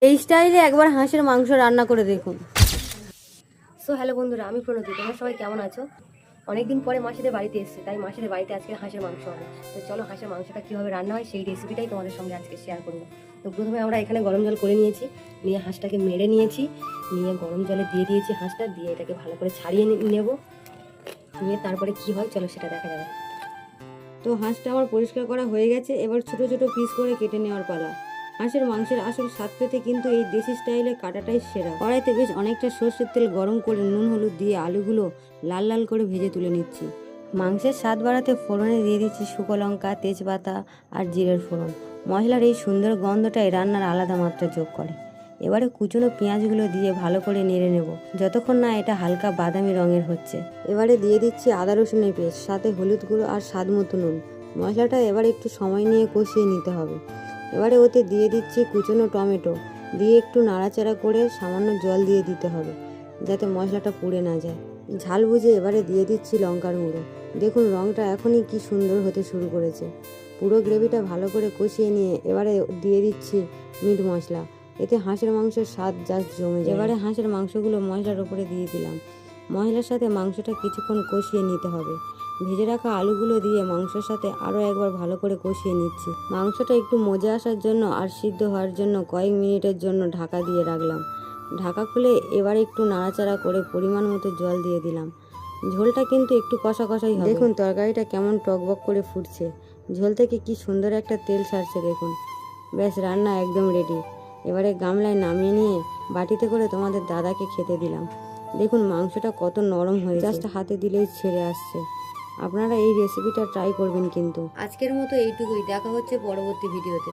এই স্টাইলে একবার হাঁসের মাংস রান্না করে দেখুন। সো হ্যালো বন্ধুরা, আমি প্রণতি। তোমরা সবাই কেমন আছো? অনেকদিন পরে মাসিদের বাড়িতে এসেছে, তাই মাসিদের বাড়িতে আজকে হাঁসের মাংস হবে। তো চলো হাঁসের মাংসটা কীভাবে রান্না হয় সেই রেসিপিটাই তোমাদের সঙ্গে আজকে শেয়ার করবো। তো প্রথমে আমরা এখানে গরম জল করে নিয়েছি, নিয়ে হাঁসটাকে মেরে নিয়েছি, নিয়ে গরম জলে দিয়ে দিয়েছি হাঁসটা, দিয়ে এটাকে ভালো করে ছাড়িয়ে নেব, নিয়ে তারপরে কি হয় চলো সেটা দেখা যাবে। তো হাঁসটা আমার পরিষ্কার করা হয়ে গেছে, এবার ছোট ছোট পিস করে কেটে নেওয়ার পালা। হাঁসের মাংসের আসল স্বাদ পেতে কিন্তু এই দেশি স্টাইলে কাটাটাই সেরা। কড়াইতে বেশ অনেকটা সর্ষের তেল গরম করে নুন হলুদ দিয়ে আলুগুলো লাল লাল করে ভেজে তুলে নিচ্ছি। মাংসের স্বাদ বাড়াতে ফোড়নে দিয়ে দিচ্ছি শুকনো লঙ্কা, তেজপাতা আর জিরের ফোড়ন। মশলার এই সুন্দর গন্ধটাই রান্নার আলাদা মাত্রা যোগ করে। এবারে কুচনো পেঁয়াজগুলো দিয়ে ভালো করে নেড়ে নেব যতক্ষণ না এটা হালকা বাদামি রঙের হচ্ছে। এবারে দিয়ে দিচ্ছি আদা রসুনের পেস্ট, সাথে হলুদ গুঁড়ো আর স্বাদ মতো নুন। মশলাটা এবার একটু সময় নিয়ে কষিয়ে নিতে হবে। এবারে ওতে দিয়ে দিচ্ছি কুচনো টমেটো, দিয়ে একটু নাড়াচাড়া করে সামান্য জল দিয়ে দিতে হবে যাতে মশলাটা পুড়ে না যায়। ঝাল বুঝে এবারে দিয়ে দিচ্ছি লঙ্কার গুঁড়ো। দেখুন রঙটা এখনই কি সুন্দর হতে শুরু করেছে। পুরো গ্রেভিটা ভালো করে কষিয়ে নিয়ে এবারে দিয়ে দিচ্ছি মিট মশলা। এতে হাঁসের মাংসের স্বাদ জাস্ট জমে যায়। এবারে হাঁসের মাংসগুলো মশলার ওপরে দিয়ে দিলাম। মশলার সাথে মাংসটা কিছুক্ষণ কষিয়ে নিতে হবে। ভেজে রাখা আলুগুলো দিয়ে মাংসের সাথে আরও একবার ভালো করে কষিয়ে নিচ্ছি। মাংসটা একটু মজে আসার জন্য আর সিদ্ধ হওয়ার জন্য কয়েক মিনিটের জন্য ঢাকা দিয়ে রাখলাম। ঢাকা খুলে এবার একটু নাড়াচাড়া করে পরিমাণ মতো জল দিয়ে দিলাম। ঝোলটা কিন্তু একটু কষা কষাই হবে। দেখুন তরকারিটা কেমন টকবক করে ফুটছে, ঝোল থেকে কি সুন্দর একটা তেল ছাড়ছে দেখুন। ব্যাস রান্না একদম রেডি। এবারে গামলায় নামিয়ে নিয়ে বাটিতে করে তোমাদের দাদাকে খেতে দিলাম। দেখুন মাংসটা কত নরম হয়ে জাস্ট হাতে দিলেই ছেড়ে আসছে। আপনারা এই রেসিপিটা ট্রাই করবেন কিন্তু। আজকের মতো এইটুকুই, দেখা হচ্ছে পরবর্তী ভিডিওতে।